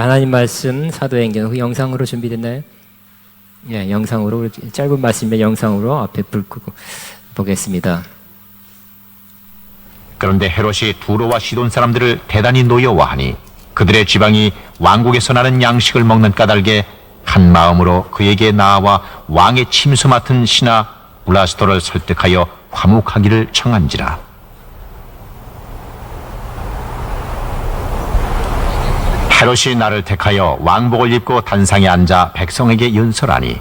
하나님 말씀 사도행전 영상으로 준비됐나요? 예, 영상으로 짧은 말씀인데 영상으로 앞에 불 끄고 보겠습니다. 그런데 헤롯이 두로와 시돈 사람들을 대단히 노여워하니 그들의 지방이 왕국에서 나는 양식을 먹는 까닭에 한 마음으로 그에게 나아와 왕의 침수 맡은 신하 블라스도를 설득하여 화목하기를 청한지라. 헤롯이 나를 택하여 왕복을 입고 단상에 앉아 백성에게 연설하니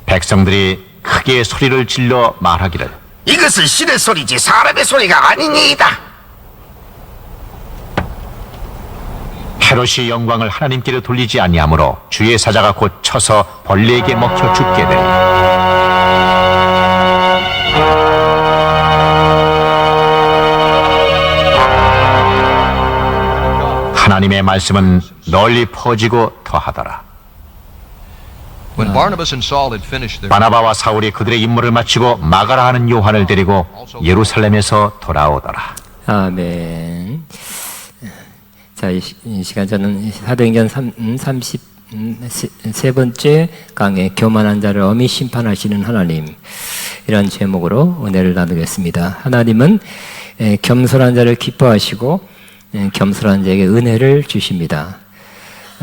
백성들이 크게 소리를 질러 말하기를 이것은 신의 소리지 사람의 소리가 아니니이다. 헤롯이 영광을 하나님께로 돌리지 아니하므로 주의 사자가 곧 쳐서 벌레에게 먹혀 죽게 되니 하나님의 말씀은 널리 퍼지고 더하더라. When Barnabas and Saul had finished their 바나바와 사울이 그들의 임무를 마치고 마가라 하는 요한을 데리고 예루살렘에서 돌아오더라. 아멘. 자, 이 시간 저는 사도행전 33번째 강의 교만한 자를 엄히 심판하시는 하나님, 이런 제목으로 은혜를 나누겠습니다. 하나님은 겸손한 자를 기뻐하시고 겸손한 자에게 은혜를 주십니다.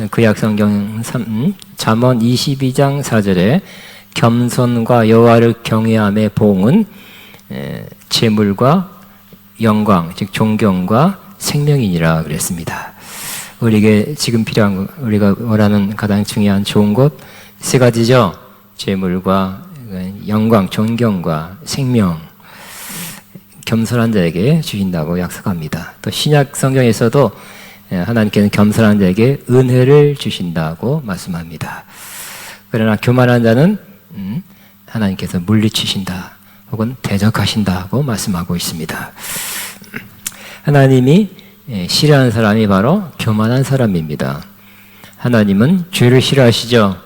구약성경 잠언 22장 4절에 겸손과 여호와를 경외함의 보응은 재물과 영광, 즉 존경과 생명이니라 그랬습니다. 우리에게 지금 필요한 것, 우리가 원하는 가장 중요한 좋은 것 세 가지죠. 재물과 영광, 존경과 생명, 겸손한 자에게 주신다고 약속합니다. 또 신약 성경에서도 하나님께는 겸손한 자에게 은혜를 주신다고 말씀합니다. 그러나 교만한 자는 하나님께서 물리치신다 혹은 대적하신다고 말씀하고 있습니다. 하나님이 싫어하는 사람이 바로 교만한 사람입니다. 하나님은 죄를 싫어하시죠.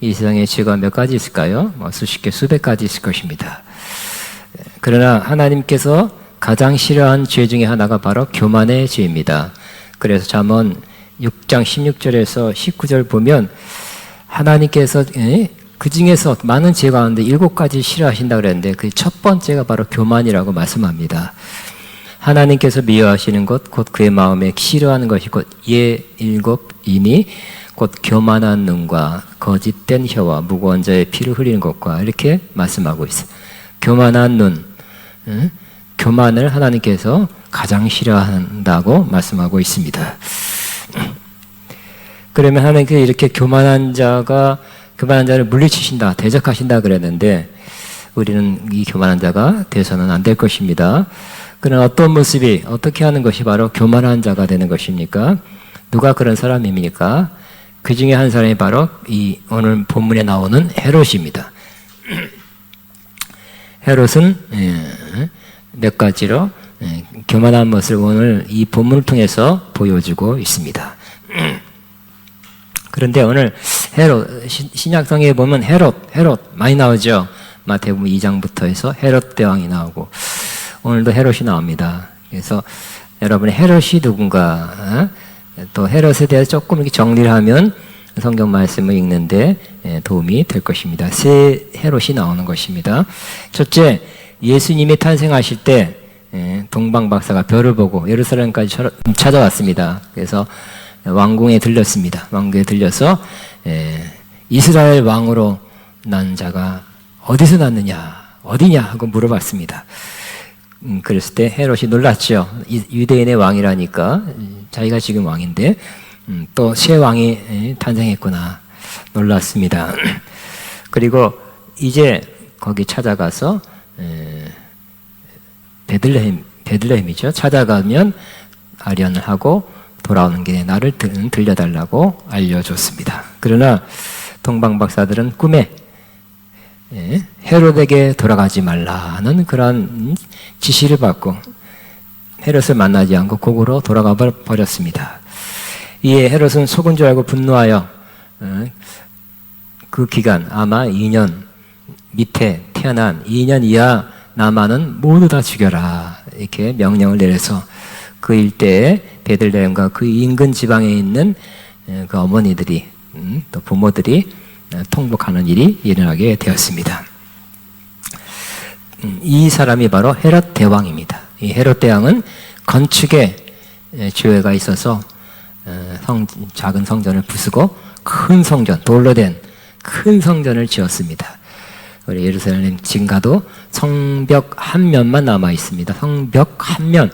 이 세상에 죄가 몇 가지 있을까요? 수십 개, 수백 가지 있을 것입니다. 그러나 하나님께서 가장 싫어하는 죄 중에 하나가 바로 교만의 죄입니다. 그래서 잠언 6장 16절에서 19절 보면 하나님께서 그 중에서 많은 죄 가운데 7가지 싫어하신다고 그랬는데 그 첫 번째가 바로 교만이라고 말씀합니다. 하나님께서 미워하시는 것, 곧 그의 마음에 싫어하는 것이 곧 일곱이니 곧 교만한 눈과 거짓된 혀와 무거운 자의 피를 흘리는 것과 이렇게 말씀하고 있어요. 교만한 눈, 교만을 하나님께서 가장 싫어한다고 말씀하고 있습니다. 그러면 하나님께서 이렇게 교만한 자를 물리치신다, 대적하신다 그랬는데 우리는 이 교만한 자가 돼서는 안 될 것입니다. 그러나 어떤 모습이, 어떻게 하는 것이 바로 교만한 자가 되는 것입니까? 누가 그런 사람입니까? 그 중에 한 사람이 바로 이 오늘 본문에 나오는 헤롯입니다. 헤롯은 몇 가지로 교만한 모습을 오늘 이 본문을 통해서 보여주고 있습니다. 그런데 오늘 헤롯, 신약성경에 보면 헤롯 많이 나오죠. 마태복음 2장부터 해서 헤롯 대왕이 나오고 오늘도 헤롯이 나옵니다. 그래서 여러분의 헤롯이 누군가, 또 헤롯에 대해서 조금 이렇게 정리를 하면 성경 말씀을 읽는데 도움이 될 것입니다. 세 헤롯이 나오는 것입니다. 첫째, 예수님이 탄생하실 때 동방박사가 별을 보고 예루살렘까지 찾아왔습니다. 그래서 왕궁에 들렸습니다. 왕궁에 들려서 이스라엘 왕으로 난 자가 어디서 났느냐, 어디냐 하고 물어봤습니다. 그랬을 때 헤롯이 놀랐죠. 유대인의 왕이라니까 자기가 지금 왕인데 또 새 왕이 탄생했구나 놀랐습니다. 그리고 이제 거기 찾아가서 베들레헴이죠. 찾아가면 아련을 하고 돌아오는 길에 나를 들려달라고 알려줬습니다. 그러나 동방박사들은 꿈에 헤롯에게 돌아가지 말라는 그런 지시를 받고 헤롯을 만나지 않고 곡으로 돌아가 버렸습니다. 이에 헤롯은 속은 줄 알고 분노하여 그 기간 아마 2년 밑에 태어난 2년 이하 남아는 모두 다 죽여라 이렇게 명령을 내려서 그 일대에 베들레헴과 그 인근 지방에 있는 그 어머니들이 또 부모들이 통곡하는 일이 일어나게 되었습니다. 이 사람이 바로 헤롯 대왕입니다. 이 헤롯 대왕은 건축에 죄가 있어서 작은 성전을 부수고 큰 성전, 돌로 된 큰 성전을 지었습니다. 우리 예루살렘 지금 가도 성벽 한 면만 남아 있습니다. 성벽 한 면.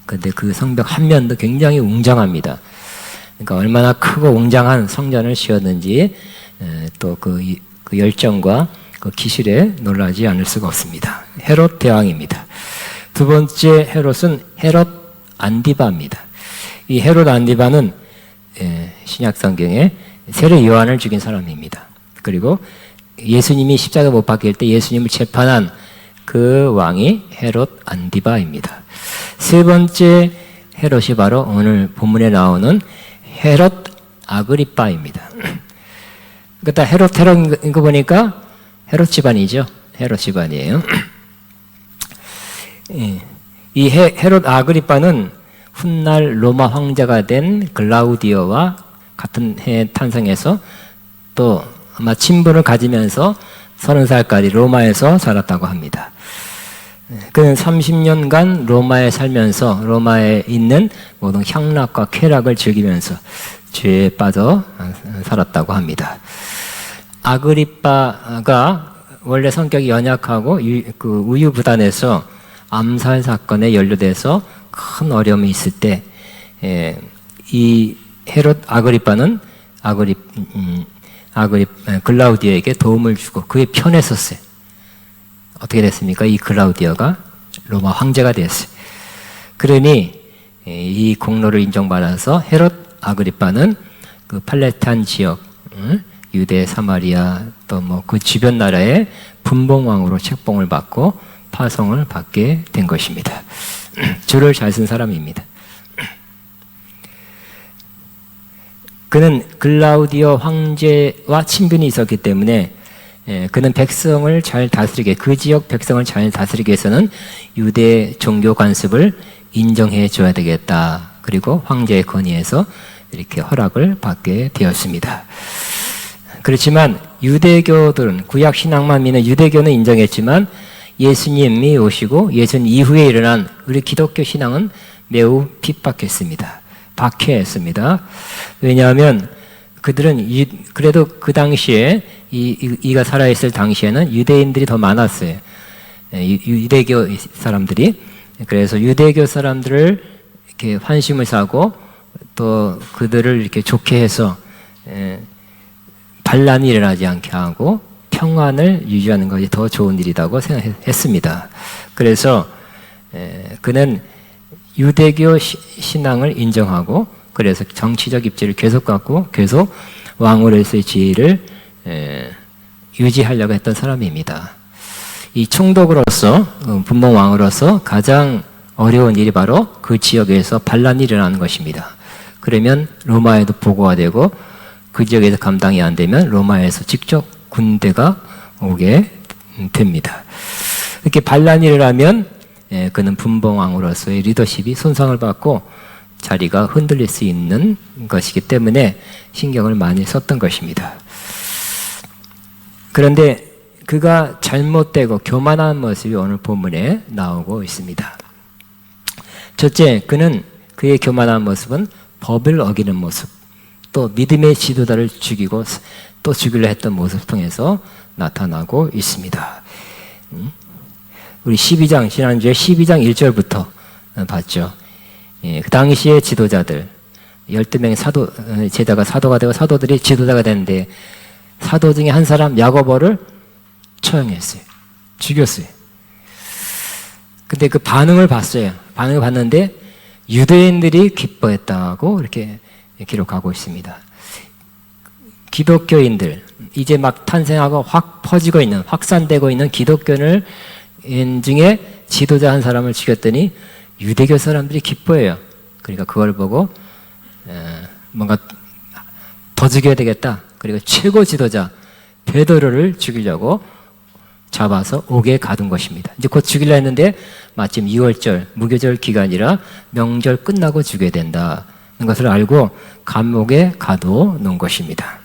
근데 그 성벽 한 면도 굉장히 웅장합니다. 그러니까 얼마나 크고 웅장한 성전을 지었는지 또 그 열정과 그 기술에 놀라지 않을 수가 없습니다. 헤롯 대왕입니다. 두 번째 헤롯은 헤롯 안디바입니다. 이 헤롯 안디바는 신약 성경에 세례 요한을 죽인 사람입니다. 그리고 예수님이 십자가 못 박힐 때 예수님을 재판한 그 왕이 헤롯 안디바입니다. 세 번째 헤롯이 바로 오늘 본문에 나오는 헤롯 아그리빠입니다. 그러니까 헤롯인 거 보니까 헤롯 집안이죠. 헤롯 집안이에요. 이 헤롯 아그리빠는 훗날 로마 황제가 된 글라우디오와 같은 해에 탄생해서 또 아마 친분을 가지면서 30살까지 로마에서 살았다고 합니다. 그는 30년간 로마에 살면서 로마에 있는 모든 향락과 쾌락을 즐기면서 죄에 빠져 살았다고 합니다. 아그리빠가 원래 성격이 연약하고 우유부단해서 암살 사건에 연루돼서 큰 어려움이 있을 때 이 헤롯 아그리빠는 글라우디오에게 도움을 주고 그의 편에 섰어요. 어떻게 됐습니까? 이 글라우디오가 로마 황제가 됐어요. 그러니 이 공로를 인정받아서 헤롯 아그리빠는 그 팔레스타인 지역, 유대, 사마리아 또 뭐 그 주변 나라의 분봉왕으로 책봉을 받고 파송을 받게 된 것입니다. 줄을 잘 쓴 사람입니다. 그는 글라우디오 황제와 친분이 있었기 때문에 그는 백성을 잘 다스리게, 그 지역 백성을 잘 다스리기 위해서는 유대 종교 관습을 인정해 줘야 되겠다. 그리고 황제의 건의에서 이렇게 허락을 받게 되었습니다. 그렇지만 유대교들은, 구약 신앙만 믿는 유대교는 인정했지만 예수님이 오시고 예수님 이후에 일어난 우리 기독교 신앙은 매우 핍박했습니다. 박해했습니다. 왜냐하면 그들은 그래도 그 당시에 이가 살아있을 당시에는 유대인들이 더 많았어요. 유대교 사람들이. 그래서 유대교 사람들을 이렇게 환심을 사고 또 그들을 이렇게 좋게 해서 반란이 일어나지 않게 하고 평안을 유지하는 것이 더 좋은 일이라고 생각했습니다. 그래서 그는 유대교 신앙을 인정하고 그래서 정치적 입지를 계속 갖고 계속 왕으로서의 지위를 유지하려고 했던 사람입니다. 이 총독으로서 분봉왕으로서 가장 어려운 일이 바로 그 지역에서 반란이 일어나는 것입니다. 그러면 로마에도 보고가 되고 그 지역에서 감당이 안 되면 로마에서 직접 군대가 오게 됩니다. 이렇게 반란이 일어나면 그는 분봉왕으로서의 리더십이 손상을 받고 자리가 흔들릴 수 있는 것이기 때문에 신경을 많이 썼던 것입니다. 그런데 그가 잘못되고 교만한 모습이 오늘 본문에 나오고 있습니다. 첫째, 그의 교만한 모습은 법을 어기는 모습, 또 믿음의 지도자를 죽이고 또 죽이려 했던 모습을 통해서 나타나고 있습니다. 우리 12장, 지난주에 12장 1절부터 봤죠. 그 당시의 지도자들, 12명의 제자가 사도가 되고 사도들이 지도자가 되는데 사도 중에 한 사람 야고보를 처형했어요. 죽였어요. 근데 그 반응을 봤어요. 반응을 봤는데 유대인들이 기뻐했다고 이렇게 기록하고 있습니다. 기독교인들, 이제 막 탄생하고 확 퍼지고 있는, 확산되고 있는 기독교인을 중에 지도자 한 사람을 죽였더니 유대교 사람들이 기뻐해요. 그러니까 그걸 보고 뭔가 더 죽여야 되겠다. 그리고 최고 지도자 베드로를 죽이려고 잡아서 옥에 가둔 것입니다. 이제 곧 죽이려 했는데 마침 6월절 무교절 기간이라 명절 끝나고 죽여야 된다. 것을 알고 감옥에 가둬놓은 것입니다.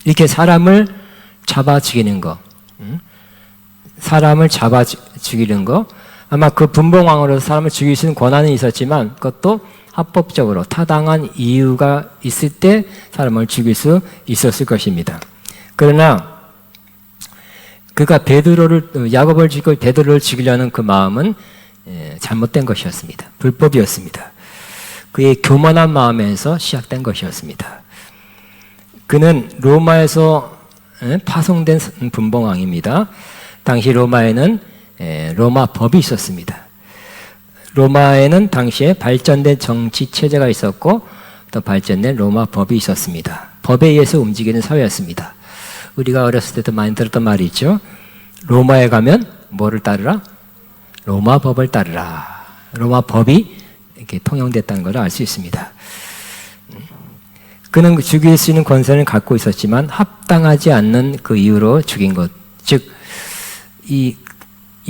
이렇게 사람을 잡아 죽이는 거, 사람을 잡아 죽이는 거, 아마 그 분봉왕으로서 사람을 죽일 수 있는 권한은 있었지만 그것도 합법적으로 타당한 이유가 있을 때 사람을 죽일 수 있었을 것입니다. 그러나 그가 야곱을 죽이고 베드로를 죽이려는 그 마음은 잘못된 것이었습니다. 불법이었습니다. 그의 교만한 마음에서 시작된 것이었습니다. 그는 로마에서 파송된 분봉왕입니다. 당시 로마에는 로마 법이 있었습니다. 로마에는 당시에 발전된 정치 체제가 있었고 또 발전된 로마 법이 있었습니다. 법에 의해서 움직이는 사회였습니다. 우리가 어렸을 때도 많이 들었던 말이 있죠. 로마에 가면 뭐를 따르라? 로마 법을 따르라. 로마 법이 이렇게 통용됐다는 걸 알 수 있습니다. 그는 죽일 수 있는 권세는 갖고 있었지만 합당하지 않는 그 이유로 죽인 것. 즉, 이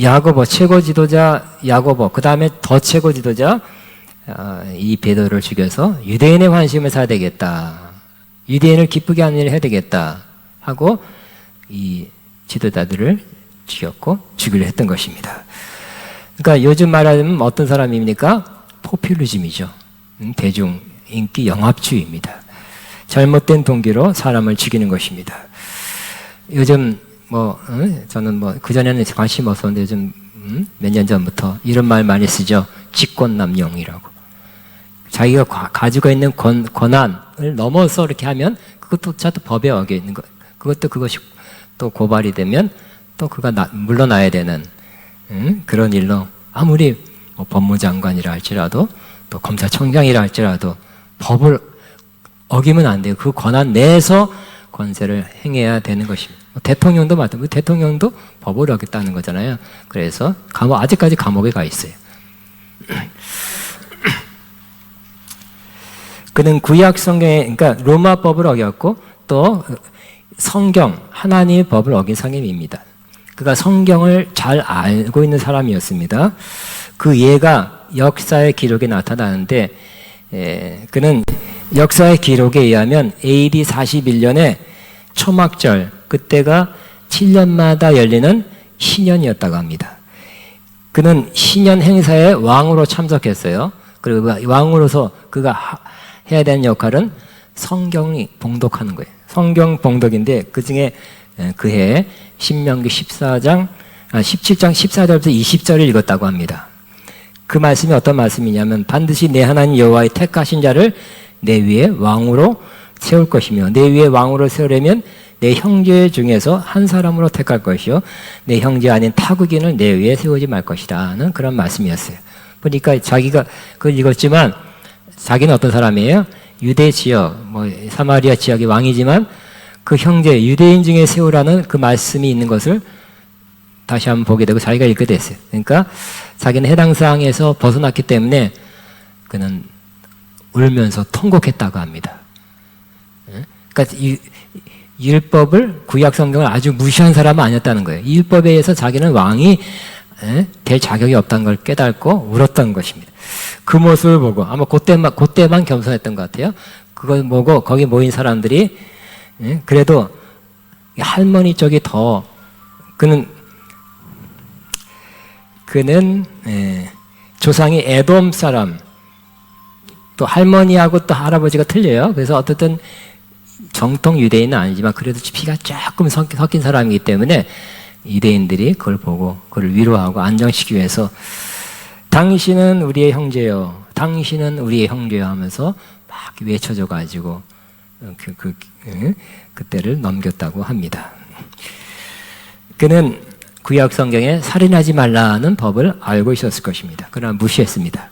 야고보, 최고 지도자 야고보, 그 다음에 더 최고 지도자 이 베드로를 죽여서 유대인의 관심을 사야 되겠다. 유대인을 기쁘게 하는 일을 해야 되겠다. 하고 이 지도자들을 죽였고 죽이려 했던 것입니다. 그러니까 요즘 말하면 어떤 사람입니까? 포퓰리즘이죠. 대중 인기 영합주의입니다. 잘못된 동기로 사람을 죽이는 것입니다. 요즘 저는 그전에는 관심 없었는데 요즘 몇 년 전부터 이런 말 많이 쓰죠. 직권남용이라고. 자기가 가지고 있는 권한을 넘어서 이렇게 하면 그것도 저도 법에 어겨있는 거. 그것이 또 고발이 되면 또 그가 물러나야 되는 그런 일로 아무리 법무장관이라 할지라도 또 검사총장이라 할지라도 법을 어기면 안 돼요. 그 권한 내에서 권세를 행해야 되는 것입니다. 대통령도 마찬가지고 대통령도 법을 어겼다는 거잖아요. 그래서 아직까지 감옥에 가 있어요. 그는 구약 성경에 그러니까 로마 법을 어겼고 또 성경 하나님의 법을 어긴 사람입니다. 그가 성경을 잘 알고 있는 사람이었습니다. 그 예가 역사의 기록에 나타나는데 그는 역사의 기록에 의하면 AD 41년에 초막절 그때가 7년마다 열리는 신년이었다고 합니다. 그는 신년 행사에 왕으로 참석했어요. 그리고 왕으로서 그가 해야 되는 역할은 성경이 봉독하는 거예요. 성경 봉독인데 그중에 그해 신명기 17장 14절부터 20절을 읽었다고 합니다. 그 말씀이 어떤 말씀이냐면 반드시 내 하나님 여호와의 택하신 자를 내 위에 왕으로 세울 것이며 내 위에 왕으로 세우려면 내 형제 중에서 한 사람으로 택할 것이요 내 형제 아닌 타국인을 내 위에 세우지 말 것이라는 그런 말씀이었어요. 보니까 자기가 그걸 읽었지만 자기는 어떤 사람이에요? 유대 지역, 사마리아 지역의 왕이지만 그 형제 유대인 중에 세우라는 그 말씀이 있는 것을 다시 한번 보게 되고 자기가 읽게 됐어요. 그러니까 자기는 해당 사항에서 벗어났기 때문에 그는 울면서 통곡했다고 합니다. 그러니까 율법을 구약 성경을 아주 무시한 사람은 아니었다는 거예요. 율법에 의해서 자기는 왕이 될 자격이 없다는 걸 깨닫고 울었던 것입니다. 그 모습을 보고 아마 그때만 겸손했던 것 같아요. 그걸 보고 거기 모인 사람들이 그래도 할머니 쪽이 더 그는 조상이 에돔 사람 또 할머니하고 또 할아버지가 틀려요. 그래서 어쨌든 정통 유대인은 아니지만 그래도 피가 조금 섞인 사람이기 때문에 유대인들이 그걸 보고 그를 위로하고 안정시키기 위해서 당신은 우리의 형제요, 당신은 우리의 형제요 하면서 막 외쳐줘가지고 그때를 넘겼다고 합니다. 그는 구약 성경에 살인하지 말라는 법을 알고 있었을 것입니다. 그러나 무시했습니다.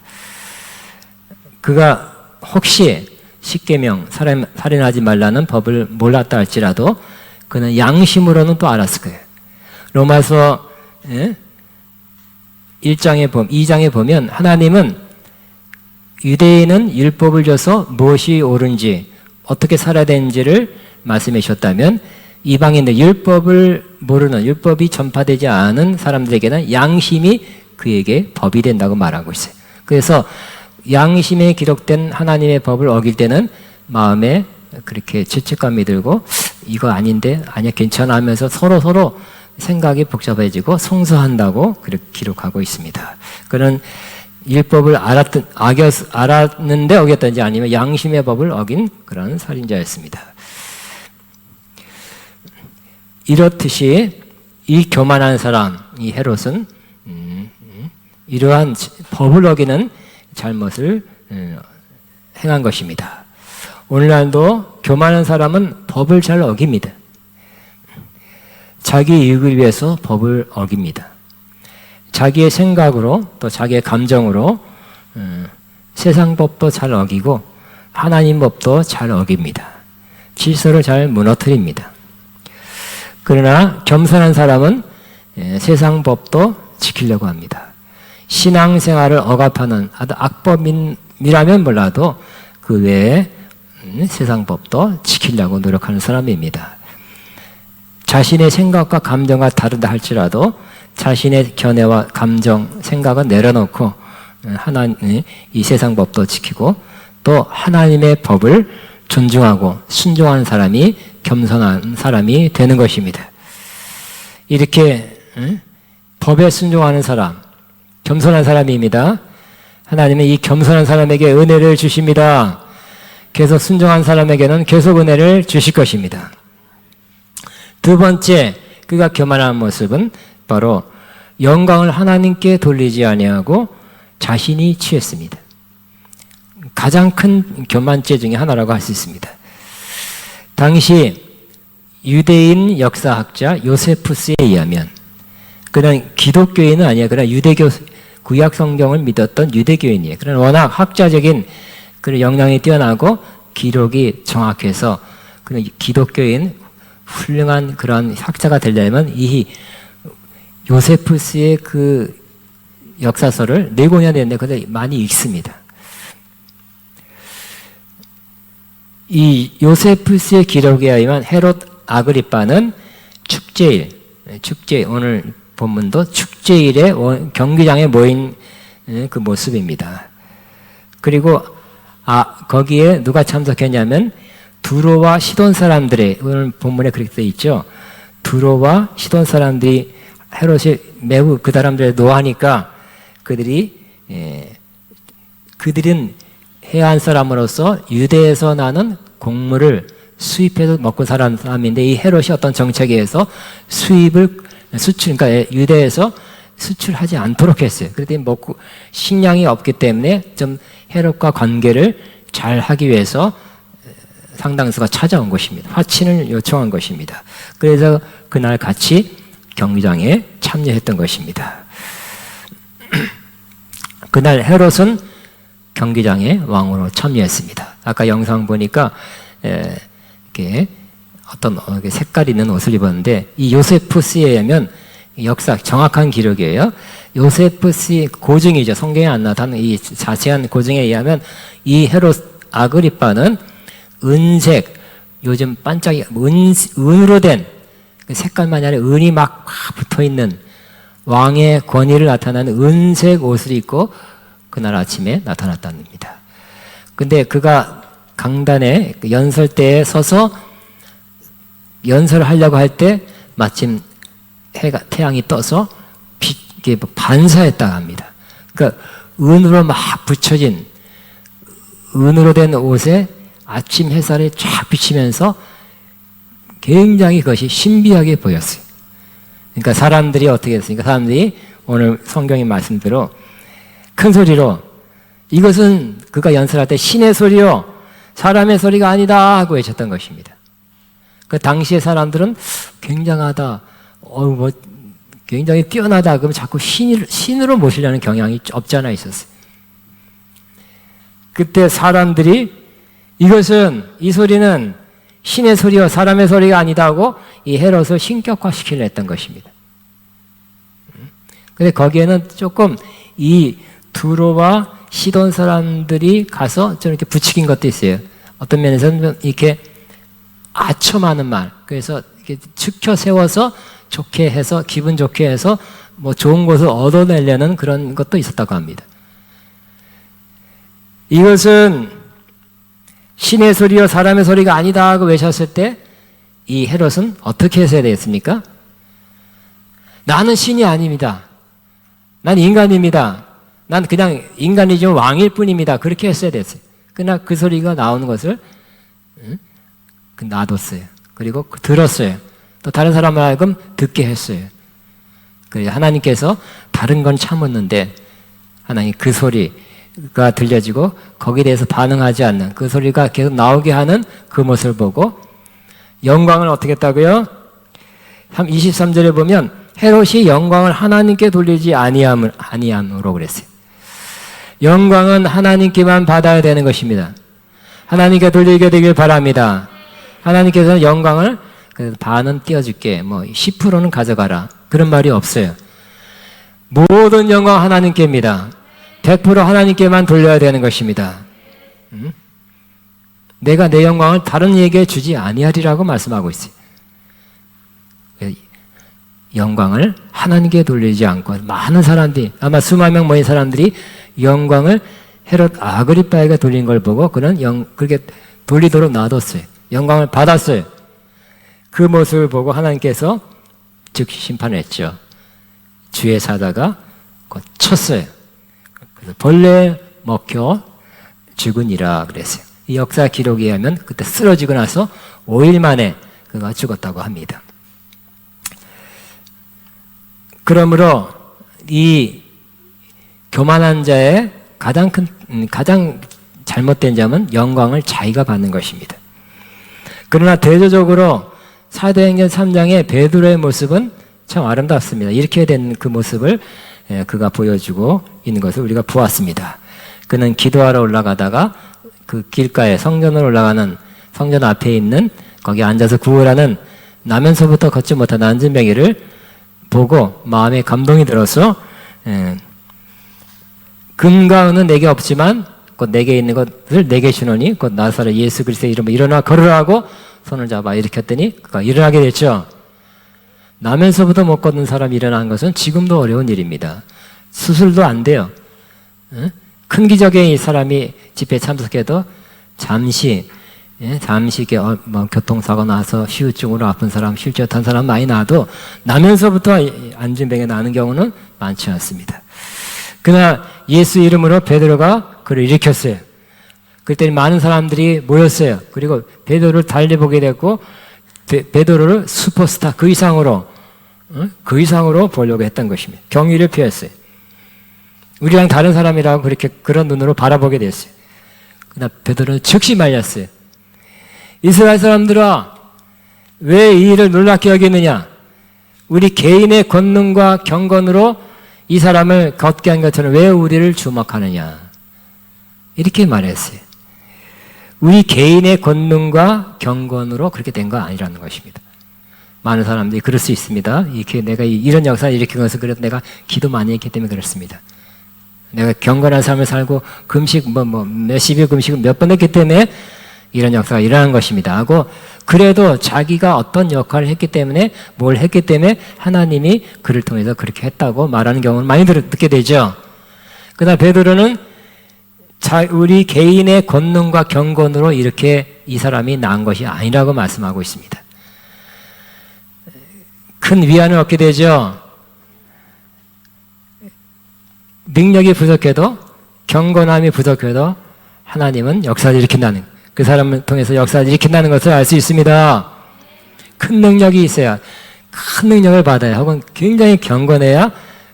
그가 혹시 십계명 살인하지 말라는 법을 몰랐다 할지라도 그는 양심으로는 또 알았을 거예요. 로마서 2장에 보면 하나님은 유대인은 율법을 줘서 무엇이 옳은지 어떻게 살아야 되는지를 말씀해 주셨다면 이방인들 율법을 모르는 율법이 전파되지 않은 사람들에게는 양심이 그에게 법이 된다고 말하고 있어요. 그래서 양심에 기록된 하나님의 법을 어길 때는 마음에 그렇게 죄책감이 들고 이거 아닌데 아니야 괜찮아 하면서 서로 생각이 복잡해지고 성소한다고 그렇게 기록하고 있습니다. 그는 율법을 알았는데 어겼든지 아니면 양심의 법을 어긴 그런 살인자였습니다. 이렇듯이 이 교만한 사람, 이 헤롯은 이러한 법을 어기는 잘못을 행한 것입니다. 오늘날도 교만한 사람은 법을 잘 어깁니다. 자기 이익을 위해서 법을 어깁니다. 자기의 생각으로 또 자기의 감정으로 세상 법도 잘 어기고 하나님 법도 잘 어깁니다. 질서를 잘 무너뜨립니다. 그러나 겸손한 사람은 세상 법도 지키려고 합니다. 신앙생활을 억압하는 아주 악법이라면 몰라도 그 외에 세상 법도 지키려고 노력하는 사람입니다. 자신의 생각과 감정과 다르다 할지라도 자신의 견해와 감정, 생각은 내려놓고 이 세상 법도 지키고 또 하나님의 법을 존중하고 순종하는 사람이 겸손한 사람이 되는 것입니다. 이렇게 법에 순종하는 사람, 겸손한 사람입니다. 하나님은 이 겸손한 사람에게 은혜를 주십니다. 계속 순종한 사람에게는 계속 은혜를 주실 것입니다. 두 번째, 그가 교만한 모습은 바로 영광을 하나님께 돌리지 아니하고 자신이 취했습니다. 가장 큰 교만죄 중에 하나라고 할 수 있습니다. 당시 유대인 역사학자 요세푸스에 의하면 그는 기독교인은 아니야. 그러나 유대교 구약 성경을 믿었던 유대교인이에요. 그러나 워낙 학자적인 그런 역량이 뛰어나고 기록이 정확해서 그는 기독교인 훌륭한 그런 학자가 되려면 이 요세푸스의 그 역사서를 내고냐 되는데 그걸 많이 읽습니다. 이 요세푸스의 기록에 의하면 헤롯 아그리빠는 축제일 오늘 본문도 축제일에 경기장에 모인 그 모습입니다. 그리고 거기에 누가 참석했냐면 두로와 시돈 사람들의 오늘 본문에 그렇게 되어 있죠. 두로와 시돈 사람들이 헤롯이 매우 그 사람들에 노하니까 그들은 해안 사람으로서 유대에서 나는 곡물을 수입해서 먹고 사는 사람인데 이 헤롯이 어떤 정책에 의해서 그러니까 유대에서 수출하지 않도록 했어요. 그랬더니 먹고 식량이 없기 때문에 좀 헤롯과 관계를 잘 하기 위해서 상당수가 찾아온 것입니다. 화친을 요청한 것입니다. 그래서 그날 같이 경기장에 참여했던 것입니다. 그날 헤롯은 경기장에 왕으로 참여했습니다. 아까 영상 보니까 이렇게 어떤 색깔 있는 옷을 입었는데 이 요세푸스에 의하면 역사 정확한 기록이에요. 요세푸스의 고증이죠. 성경에 안 나타나는 이 자세한 고증에 의하면 이 헤롯 아그리빠는 은색 요즘 반짝이 은으로 된 색깔만이 아니라 은이 막 붙어있는 왕의 권위를 나타내는 은색 옷을 입고 그날 아침에 나타났답니다. 근데 그가 강단에 연설대에 서서 연설을 하려고 할 때 마침 태양이 떠서 빛에 반사했다고 합니다. 그러니까 은으로 막 붙여진 은으로 된 옷에 아침 햇살이 쫙 비치면서 굉장히 그것이 신비하게 보였어요. 그러니까 사람들이 어떻게 했습니까? 사람들이 오늘 성경의 말씀대로 큰 소리로 이것은 그가 연설할 때 신의 소리요 사람의 소리가 아니다 하고 외쳤던 것입니다. 그 당시의 사람들은 굉장하다, 굉장히 뛰어나다 그러면 자꾸 신으로 모시려는 경향이 없지 않아 있었어요. 그때 사람들이 이 소리는 신의 소리요 사람의 소리가 아니다 하고 이 헤롯을 신격화시키려 했던 것입니다. 근데 거기에는 조금 이 두로와 시돈 사람들이 가서 좀 이렇게 부추긴 것도 있어요. 어떤 면에서는 이렇게 아첨하는 말, 그래서 이렇게 축혀 세워서 좋게 해서 기분 좋게 해서 뭐 좋은 것을 얻어내려는 그런 것도 있었다고 합니다. 이것은 신의 소리요 사람의 소리가 아니다 하고 외쳤을 때 이 헤롯은 어떻게 했어야 되겠습니까? 나는 신이 아닙니다. 난 인간입니다. 난 그냥 인간이지만 왕일 뿐입니다. 그렇게 했어야 됐어요. 그러나 그 소리가 나오는 것을 놔뒀어요. 그리고 들었어요. 또 다른 사람을 하여금 듣게 했어요. 하나님께서 다른 건 참았는데 하나님 그 소리가 들려지고 거기에 대해서 반응하지 않는 그 소리가 계속 나오게 하는 그 모습을 보고 영광을 어떻게 했다고요? 23절에 보면 헤롯이 영광을 하나님께 돌리지 아니함으로 그랬어요. 영광은 하나님께만 받아야 되는 것입니다. 하나님께 돌리게 되길 바랍니다. 하나님께서는 영광을 반은 띄워줄게, 10%는 가져가라. 그런 말이 없어요. 모든 영광 하나님께입니다. 100% 하나님께만 돌려야 되는 것입니다. 내가 내 영광을 다른 이에게 주지 아니하리라고 말씀하고 있어요. 영광을 하나님께 돌리지 않고 많은 사람들이 아마 수만 명 모인 사람들이 영광을 헤롯 아그리빠에게 돌린 걸 보고 그는 그렇게 돌리도록 놔뒀어요. 영광을 받았어요. 그 모습을 보고 하나님께서 즉시 심판을 했죠. 주의 사자가 곧 쳤어요. 그래서 벌레 먹혀 죽으니라 그랬어요. 이 역사 기록에 의하면 그때 쓰러지고 나서 5일 만에 그가 죽었다고 합니다. 그러므로 이 교만한 자의 가장 잘못된 점은 영광을 자기가 받는 것입니다. 그러나 대조적으로 사도행전 3장의 베드로의 모습은 참 아름답습니다. 이렇게 된 그 모습을 그가 보여주고 있는 것을 우리가 보았습니다. 그는 기도하러 올라가다가 그 길가에 성전으로 올라가는 성전 앞에 있는 거기 앉아서 구걸하는 나면서부터 걷지 못한 안진뱅이를 보고 마음에 감동이 들어서 금과 은은 내게 없지만 곧 내게 있는 것을 내게 주노니 곧 나사렛 예수 그리스도의 이름으로 일어나 걸으라고 손을 잡아 일으켰더니 그가 일어나게 됐죠. 나면서부터 못 걷는 사람이 일어난 것은 지금도 어려운 일입니다. 수술도 안 돼요. 큰 기적에 이 사람이 집회에 참석해도 잠시 이렇게 교통사고 나서 후유증으로 아픈 사람, 실제탄 사람 많이 나도 나면서부터 안진병에 나는 경우는 많지 않습니다. 그러나 예수 이름으로 베드로가 그를 일으켰어요. 그때 많은 사람들이 모였어요. 그리고 베드로를 달려보게 됐고 베드로를 슈퍼스타 그 이상으로 보려고 했던 것입니다. 경의를 표했어요. 우리랑 다른 사람이라고 그런 눈으로 바라보게 됐어요. 그러나 베드로는 즉시 말렸어요. 이스라엘 사람들아, 왜 이 일을 놀랍게 여기느냐? 우리 개인의 권능과 경건으로 이 사람을 걷게 한 것처럼 왜 우리를 주목하느냐? 이렇게 말했어요. 우리 개인의 권능과 경건으로 그렇게 된 거 아니라는 것입니다. 많은 사람들이 그럴 수 있습니다. 이렇게 내가 이런 역사를 일으킨 것은 그래도 내가 기도 많이 했기 때문에 그렇습니다. 내가 경건한 삶을 살고 금식 몇십일 금식을 몇 번 했기 때문에 이런 역사가 일어난 것입니다 하고 그래도 자기가 어떤 역할을 했기 때문에 뭘 했기 때문에 하나님이 그를 통해서 그렇게 했다고 말하는 경우는 많이 듣게 되죠. 그러나 베드로는 우리 개인의 권능과 경건으로 이렇게 이 사람이 난 것이 아니라고 말씀하고 있습니다. 큰 위안을 얻게 되죠. 능력이 부족해도 경건함이 부족해도 하나님은 역사를 일으킨다는 그 사람을 통해서 역사를 일으킨다는 것을 알 수 있습니다. 큰 능력이 있어야 큰 능력을 받아야 혹은 굉장히 경건해야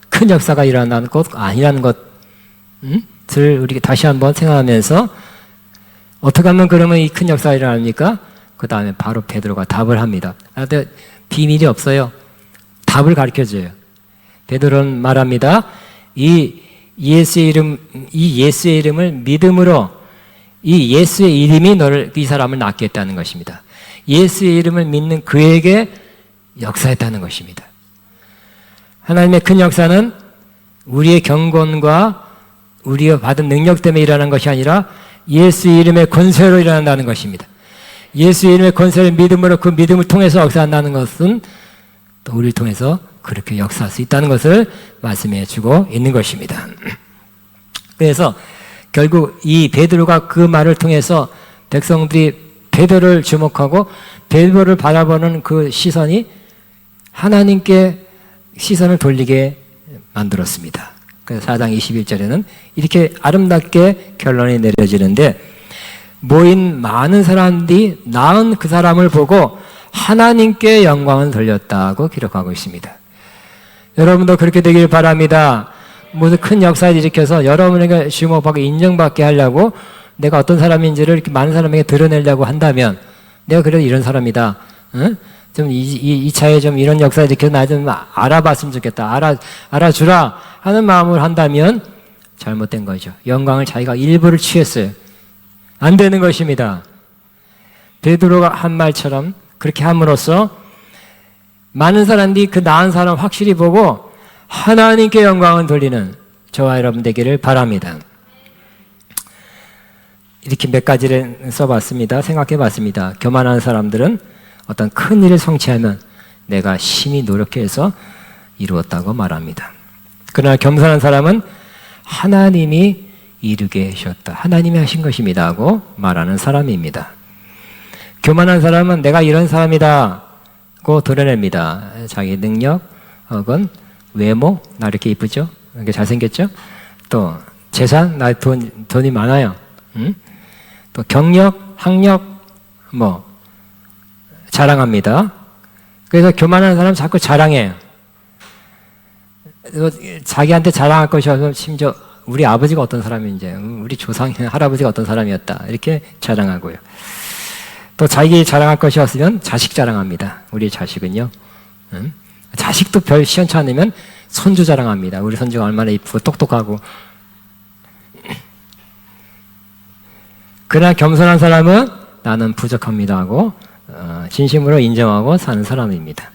큰 역사가 일어나는 것 아니라는 것을 우리가 다시 한번 생각하면서 어떻게 하면 그러면 이 큰 역사가 일어납니까? 그 다음에 바로 베드로가 답을 합니다. 근데 비밀이 없어요. 답을 가르쳐줘요. 베드로는 말합니다. 이 예수의 이름을 믿음으로 이 예수의 이름이 이 사람을 낫게 했다는 것입니다. 예수의 이름을 믿는 그에게 역사했다는 것입니다. 하나님의 큰 역사는 우리의 경건과 우리가 받은 능력 때문에 일어난 것이 아니라 예수의 이름의 권세로 일어난다는 것입니다. 예수의 이름의 권세를 믿음으로 그 믿음을 통해서 역사한다는 것은 또 우리를 통해서 그렇게 역사할 수 있다는 것을 말씀해 주고 있는 것입니다. 그래서 결국 이 베드로가 그 말을 통해서 백성들이 베드로를 주목하고 베드로를 바라보는 그 시선이 하나님께 시선을 돌리게 만들었습니다. 그래서 4장 21절에는 이렇게 아름답게 결론이 내려지는데, 모인 많은 사람들이 나은 그 사람을 보고 하나님께 영광을 돌렸다고 기록하고 있습니다. 여러분도 그렇게 되길 바랍니다. 무슨 큰 역사를 일으켜서 여러분에게 주목받고 인정받게 하려고 내가 어떤 사람인지를 이렇게 많은 사람에게 드러내려고 한다면, 내가 그래도 이런 사람이다, 응? 좀 이 차에 좀 이런 역사를 일으켜서 나 좀 알아봤으면 좋겠다, 알아주라 하는 마음을 한다면 잘못된 거죠. 영광을 자기가 일부를 취했어요. 안 되는 것입니다. 베드로가 한 말처럼 그렇게 함으로써 많은 사람들이 그 나은 사람 확실히 보고 하나님께 영광을 돌리는 저와 여러분 되기를 바랍니다. 이렇게 몇 가지를 써봤습니다. 생각해봤습니다. 교만한 사람들은 어떤 큰 일을 성취하면 내가 심히 노력해서 이루었다고 말합니다. 그러나 겸손한 사람은 하나님이 이루게 하셨다, 하나님이 하신 것입니다 하고 말하는 사람입니다. 교만한 사람은 내가 이런 사람이다 고 드러냅니다. 자기 능력 혹은 외모, 나 이렇게 이쁘죠? 이렇게 잘생겼죠? 또 재산, 나 돈이 많아요. 응? 또 경력, 학력 자랑합니다. 그래서 교만한 사람 자꾸 자랑해요. 자기한테 자랑할 것이 없으면 심지어 우리 아버지가 어떤 사람인지, 우리 조상 할아버지가 어떤 사람이었다 이렇게 자랑하고요. 또 자기 자랑할 것이 없으면 자식 자랑합니다. 우리 자식은요, 자식도 별 시원치 않으면 손주 자랑합니다. 우리 손주가 얼마나 이쁘고 똑똑하고. 그러나 겸손한 사람은 나는 부족합니다 하고 진심으로 인정하고 사는 사람입니다.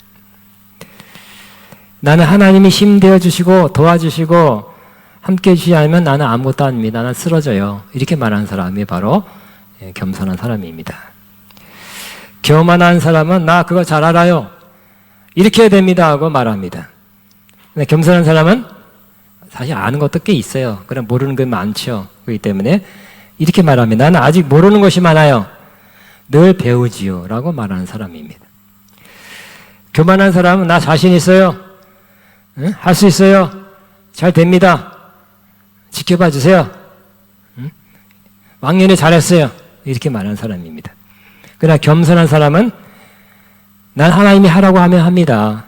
나는 하나님이 힘되어 주시고 도와주시고 함께 해주시지 않으면 나는 아무것도 아닙니다, 나는 쓰러져요, 이렇게 말하는 사람이 바로 겸손한 사람입니다. 교만한 사람은 나 그거 잘 알아요, 이렇게 해야 됩니다 하고 말합니다. 근데 겸손한 사람은 사실 아는 것도 꽤 있어요. 그럼 모르는 게 많죠. 그렇기 때문에 이렇게 말합니다. 나는 아직 모르는 것이 많아요, 늘 배우지요 라고 말하는 사람입니다. 교만한 사람은 나 자신 있어요, 응? 할 수 있어요, 잘 됩니다, 지켜봐 주세요, 응? 왕년에 잘했어요, 이렇게 말하는 사람입니다. 그러나 겸손한 사람은 난 하나님이 하라고 하면 합니다.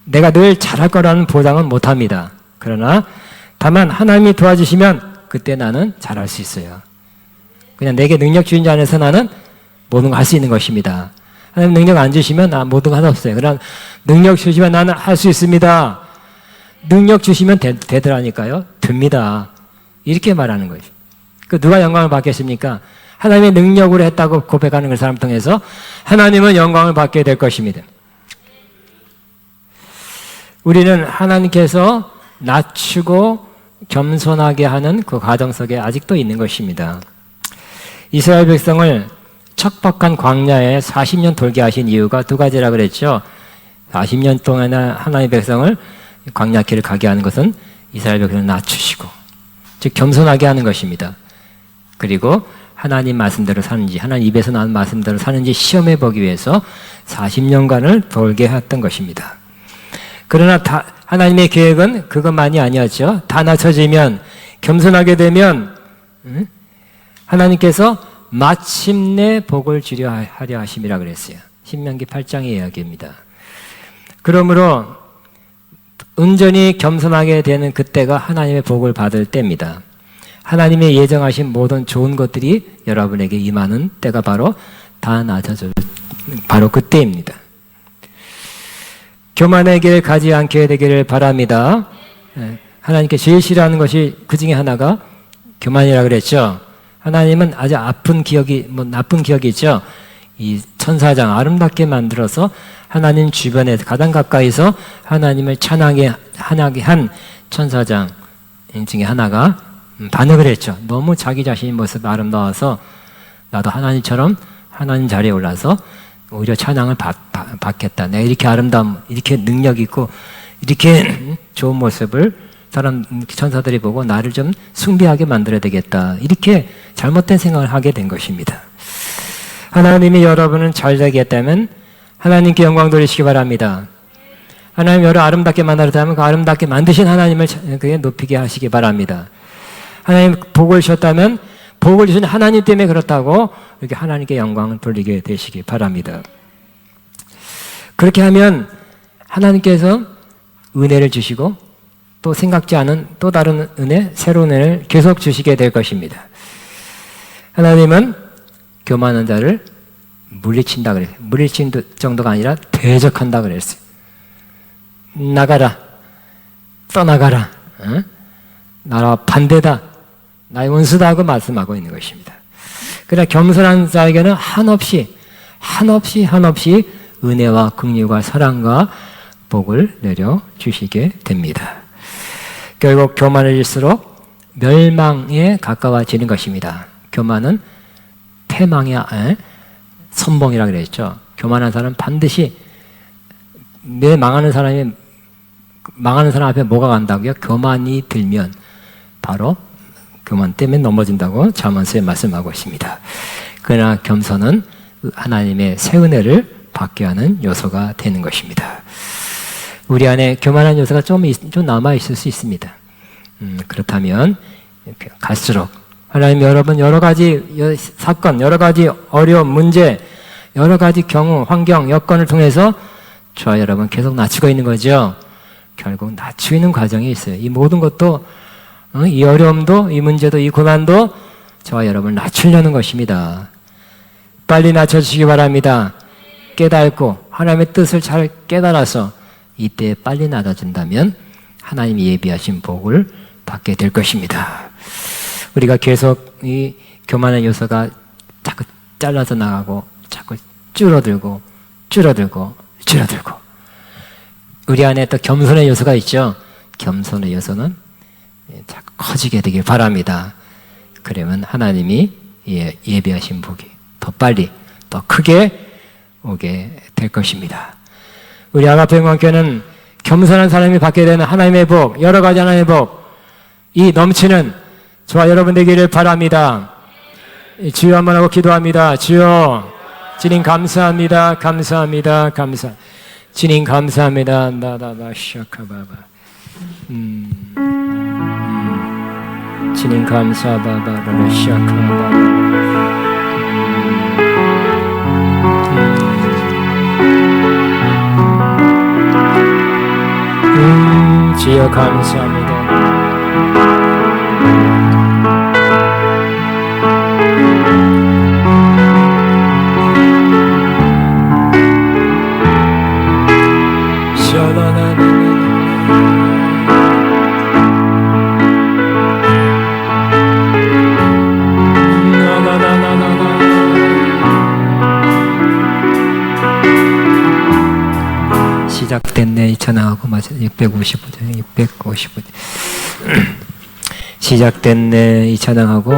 내가 늘 잘할 거라는 보장은 못합니다. 그러나 다만 하나님이 도와주시면 그때 나는 잘할 수 있어요. 그냥 내게 능력 주신 자 안에서 나는 모든 거 할 수 있는 것입니다. 하나님 능력 안 주시면 나 모든 거 할 수 없어요. 그러나 능력 주시면 나는 할 수 있습니다. 능력 주시면 되더라니까요. 됩니다. 이렇게 말하는 거죠. 그 누가 영광을 받겠습니까? 하나님의 능력으로 했다고 고백하는 그 사람 통해서 하나님은 영광을 받게 될 것입니다. 우리는 하나님께서 낮추고 겸손하게 하는 그 과정 속에 아직도 있는 것입니다. 이스라엘 백성을 척박한 광야에 40년 돌게 하신 이유가 두 가지라 그랬죠. 40년 동안이나 하나님의 백성을 광야길을 가게 하는 것은 이스라엘 백성을 낮추시고, 즉 겸손하게 하는 것입니다. 그리고 하나님 말씀대로 사는지, 하나님 입에서 나온 말씀대로 사는지 시험해 보기 위해서 40년간을 돌게 했던 것입니다. 그러나 하나님의 계획은 그것만이 아니었죠. 다 낮춰지면, 겸손하게 되면 하나님께서 마침내 복을 주려 하려 하심이라 그랬어요. 신명기 8장의 이야기입니다. 그러므로 온전히 겸손하게 되는 그때가 하나님의 복을 받을 때입니다. 하나님의 예정하신 모든 좋은 것들이 여러분에게 임하는 때가 바로 다 낮아져, 바로 그때입니다. 교만의 길 가지 않게 되기를 바랍니다. 하나님께 제일 싫어하는 것이 그 중에 하나가 교만이라고 그랬죠. 하나님은 아주 나쁜 기억이 있죠. 이 천사장 아름답게 만들어서 하나님 주변에 가장 가까이서 하나님을 찬양하게 한 천사장 중에 하나가 반역을 했죠. 너무 자기 자신의 모습이 아름다워서 나도 하나님처럼 하나님 자리에 올라서 오히려 찬양을 받겠다. 내가 이렇게 아름다움, 이렇게 능력 있고 이렇게 좋은 모습을 사람 천사들이 보고 나를 좀 숭배하게 만들어야 되겠다. 이렇게 잘못된 생각을 하게 된 것입니다. 하나님이 여러분을 잘 되겠다면 하나님께 영광 돌리시기 바랍니다. 하나님 여러분 아름답게 만들었다면 그 아름답게 만드신 하나님을 그게 높이게 하시기 바랍니다. 하나님 복을 주셨다면 복을 주신 하나님 때문에 그렇다고 이렇게 하나님께 영광을 돌리게 되시기 바랍니다. 그렇게 하면 하나님께서 은혜를 주시고 또 생각지 않은 또 다른 은혜, 새로운 은혜를 계속 주시게 될 것입니다. 하나님은 교만한 자를 물리친다 그랬어요. 물리친 정도가 아니라 대적한다 그랬어요. 나가라, 떠나가라, 나라와 반대다, 나의 원수다 하고 말씀하고 있는 것입니다. 그러나 겸손한 자에게는 한없이 은혜와 긍휼과 사랑과 복을 내려 주시게 됩니다. 결국 교만해질수록 멸망에 가까워지는 것입니다. 교만은 패망의 선봉이라 그랬죠. 교만한 사람은 반드시 내 망하는 사람 앞에 뭐가 간다고요? 교만이 들면 바로 교만 때문에 넘어진다고 잠언서에 말씀하고 있습니다. 그러나 겸손은 하나님의 새 은혜를 받게 하는 요소가 되는 것입니다. 우리 안에 교만한 요소가 좀 남아 있을 수 있습니다. 그렇다면 갈수록 하나님 여러분 여러 가지 사건, 여러 가지 어려운 문제, 여러 가지 경우, 환경, 여건을 통해서 저와 여러분 계속 낮추고 있는 거죠. 결국 낮추고 있는 과정이 있어요. 이 모든 것도 이 어려움도, 이 문제도, 이 고난도 저와 여러분을 낮추려는 것입니다. 빨리 낮춰주시기 바랍니다. 깨닫고 하나님의 뜻을 잘 깨달아서 이때 빨리 낮아진다면 하나님이 예비하신 복을 받게 될 것입니다. 우리가 계속 이 교만의 요소가 자꾸 잘라서 나가고 자꾸 줄어들고 우리 안에 또 겸손의 요소가 있죠. 겸손의 요소는 자꾸 커지게 되길 바랍니다. 그러면 하나님이 예비하신 복이 더 빨리 더 크게 오게 될 것입니다. 우리 아가페영광교회는 겸손한 사람이 받게 되는 하나님의 복, 여러 가지 하나님의 복, 이 넘치는 저와 여러분 되기를 바랍니다. 주여 한번 하고 기도합니다. 주여, 주님 감사합니다. 주님 감사합니다. 나다다 샤카바바. 주님 감사바바라 샤카바바. 주여 감사합니다. 시작됐네 이 찬양하고 맞아 655절 655절 시작됐네 이 찬양하고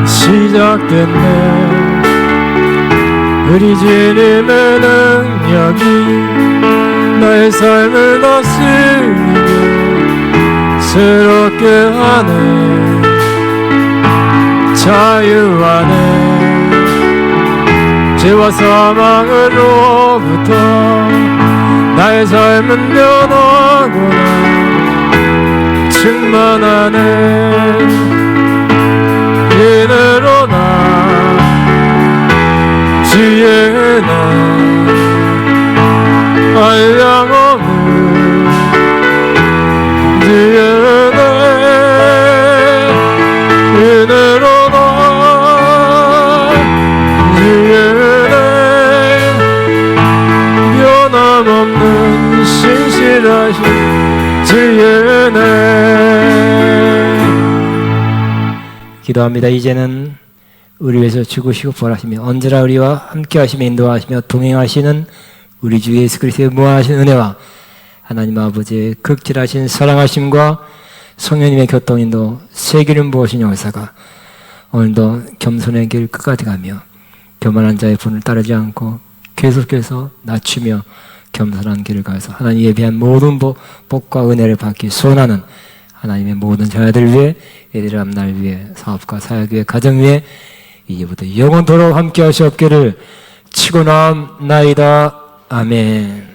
시작됐네 우리 주님의 능력이 나의 삶을 다스리며 새롭게 하네 자유 안에 죄와 사망으로부터 나의 삶은 변하구나 충만하네 은혜로 나 주의 은혜 한량없는 주의 은혜 은혜로 나 주의 은혜 변함없는 신실하신 주의 은혜 기도합니다. 이제는 우리 위해서 죽으시고 부활하시며 언제나 우리와 함께 하시며 인도하시며 동행하시는 우리 주 예수 그리스도의 무한하신 은혜와 하나님 아버지의 극진하신 사랑하심과 성령님의 교통인도 세기는 무엇이냐 의사가 오늘도 겸손의 길 끝까지 가며 교만한 자의 분을 따르지 않고 계속해서 낮추며 겸손한 길을 가서 하나님 예비한 모든 복과 은혜를 받기 소원하는 하나님의 모든 자녀들 위해 이들의 앞날 위해 사업과 사역 위해 가정 위해 이제부터 영원토록 함께 하시옵기를 치고 나옵나이다. 아멘.